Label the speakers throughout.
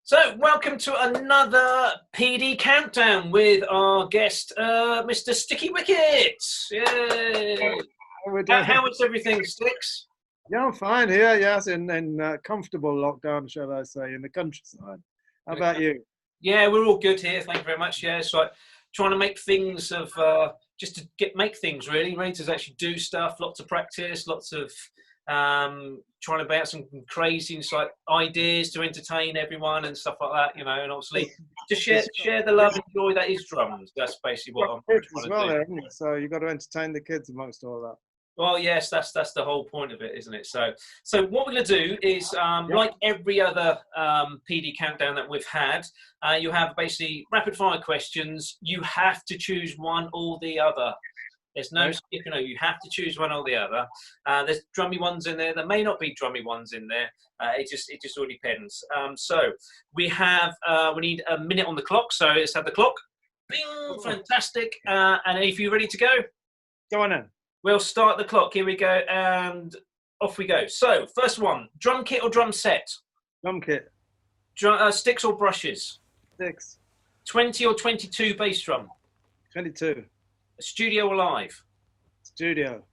Speaker 1: So, welcome to another PD Countdown with our guest, Mr. Sticky Wicket. Yay! How is everything, Sticks?
Speaker 2: Yeah, I'm fine here. Yes, in comfortable lockdown, shall I say, in the countryside. How about you?
Speaker 1: Yeah, we're all good here. Thank you very much. Yeah, it's like trying to make things just to make things really, ready to actually do stuff. Lots of practice, lots of trying to bounce some crazy like ideas to entertain everyone and stuff like that. And obviously to share the love and joy that is drums. That's basically what I'm
Speaker 2: kids
Speaker 1: trying
Speaker 2: as
Speaker 1: to
Speaker 2: well,
Speaker 1: do.
Speaker 2: there, isn't it? So you've got to entertain the kids amongst all that.
Speaker 1: Well, yes, that's the whole point of it, isn't it? So what we're going to do is, like every other PD countdown that we've had, you have basically rapid fire questions. You have to choose one or the other. There's no skipping. You have to choose one or the other. There's drummy ones in there. There may not be drummy ones in there. It just all depends. So we need a minute on the clock. So let's have the clock. Bing! Fantastic. And if you're ready to go,
Speaker 2: go on then.
Speaker 1: We'll start the clock. Here we go, and off we go. So, first one, drum kit or drum set?
Speaker 2: Drum kit.
Speaker 1: Sticks or brushes?
Speaker 2: Sticks.
Speaker 1: 20 or 22 bass drum?
Speaker 2: 22.
Speaker 1: Studio or live?
Speaker 2: Studio.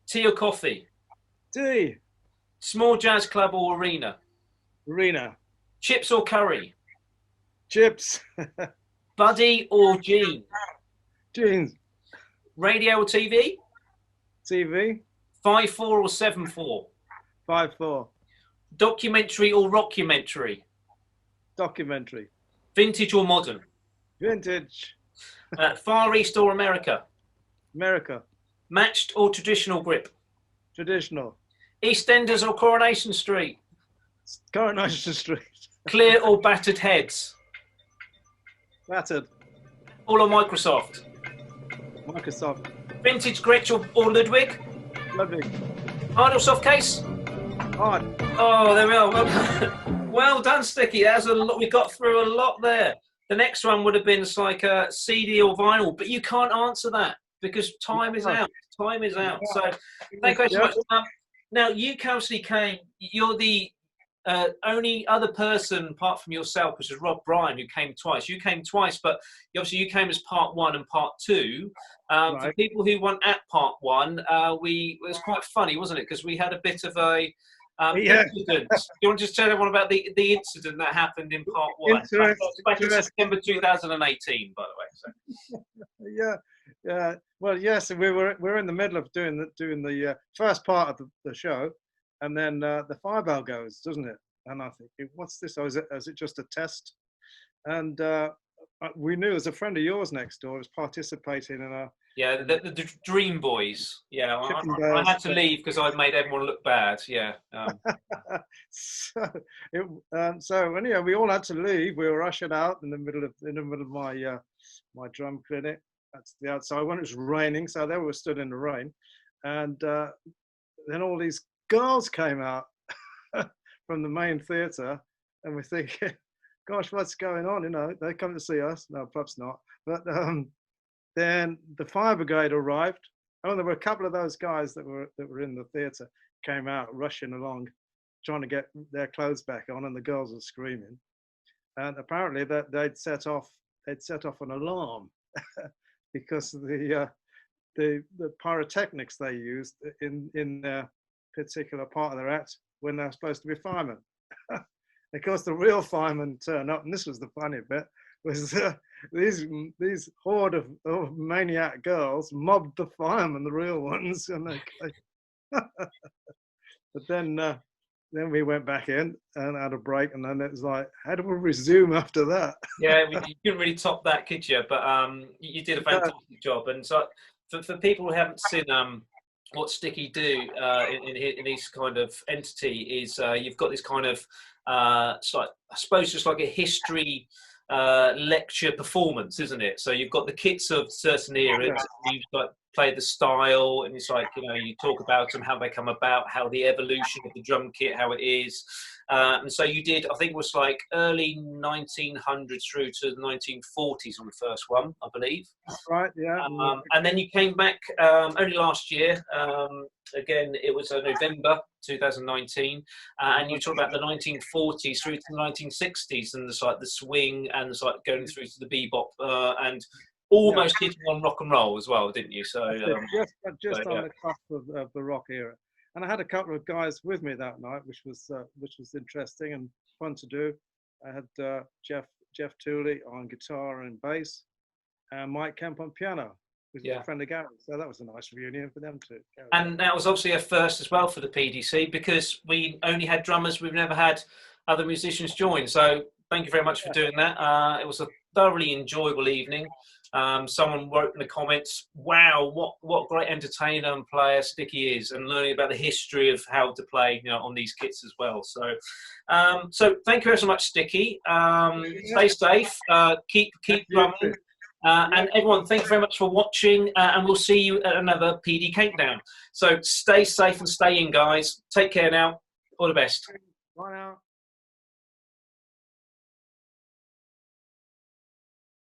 Speaker 1: Tea or coffee?
Speaker 2: Tea.
Speaker 1: Small jazz club or arena?
Speaker 2: Arena.
Speaker 1: Chips or curry?
Speaker 2: Chips.
Speaker 1: Buddy or jeans?
Speaker 2: Jeans.
Speaker 1: Radio or TV?
Speaker 2: TV.
Speaker 1: 5/4 or 7/4?
Speaker 2: 5/4.
Speaker 1: Documentary or rockumentary?
Speaker 2: Documentary.
Speaker 1: Vintage or modern?
Speaker 2: Vintage.
Speaker 1: Far East or America?
Speaker 2: America.
Speaker 1: Matched or traditional grip?
Speaker 2: Traditional.
Speaker 1: EastEnders or Coronation Street?
Speaker 2: Coronation Street.
Speaker 1: Clear or battered heads?
Speaker 2: Battered.
Speaker 1: All on Microsoft?
Speaker 2: Microsoft.
Speaker 1: Vintage Gretsch or Ludwig?
Speaker 2: Ludwig.
Speaker 1: Hard or soft case?
Speaker 2: Hard.
Speaker 1: Oh, there we are. Well done, Sticky. That's a lot. We got through a lot there. The next one would have been like a CD or vinyl, but you can't answer that because time is out. Time is out. So thank you so much. Now, you actually came, you're the only other person apart from yourself, which is Rob Bryan, who came twice. You came twice, but obviously you came as part one and part two. For people who weren't at part one, it was quite funny, wasn't it? Because we had a bit of a incident. Do you want to just tell everyone about the incident that happened in part one? Back in September 2018, by the
Speaker 2: way. Yeah. Well, yes, we're in the middle of doing the first part of the show. And then the fire bell goes, doesn't it? And I think, what's this? Oh, is it just a test? And we knew as a friend of yours next door was participating in a...
Speaker 1: Yeah, the Dream Boys. Yeah, I had to leave because I made everyone look bad. Yeah.
Speaker 2: So anyhow, we all had to leave. We were ushered out in the middle of my my drum clinic. That's the outside when it was raining. So they were stood in the rain, and then all these girls came out from the main theatre, and we're thinking, gosh, what's going on? They come to see us. No, perhaps not. But then the fire brigade arrived. Oh, there were a couple of those guys that were in the theatre came out rushing along, trying to get their clothes back on, and the girls were screaming. And apparently that they'd set off an alarm because the pyrotechnics they used in their particular part of their act when they're supposed to be firemen. Of course, the real firemen turn up, and this was the funny bit, was these horde of maniac girls mobbed the firemen, the real ones, and but then we went back in and had a break, and then it was like, how do we resume after that?
Speaker 1: Yeah, you couldn't really top that, could you? But you did a fantastic job, and so for people who haven't seen what Sticky do in his kind of entity is you've got this kind of it's like, I suppose just like a history lecture performance, isn't it? So you've got the kits of certain eras, you've got play the style, and it's like, you talk about them, how they come about, how the evolution of the drum kit, how it is. And so you did, I think it was like early 1900s through to the 1940s on the first one, I believe.
Speaker 2: Right, yeah.
Speaker 1: And then you came back only last year. Again, it was November 2019, and you talk about the 1940s through to the 1960s, and it's like the swing, and it's like going through to the bebop, and almost hitting on rock and roll as well, didn't you? So
Speaker 2: just on the cusp of the rock era. And I had a couple of guys with me that night, which was interesting and fun to do. I had Jeff Tooley on guitar and bass, and Mike Kemp on piano, who's a friend of Gary. So that was a nice reunion for them too.
Speaker 1: And that was obviously a first as well for the PDC, because we only had drummers. We've never had other musicians join. So thank you very much for doing that. It was a thoroughly enjoyable evening. Someone wrote in the comments, wow, what great entertainer and player Sticky is, and learning about the history of how to play on these kits as well. So so thank you very so much, Sticky. Stay safe, keep drumming, and everyone, thank you very much for watching, and we'll see you at another PD Countdown. So stay safe and stay in, guys. Take care now. All the best.
Speaker 2: Bye now.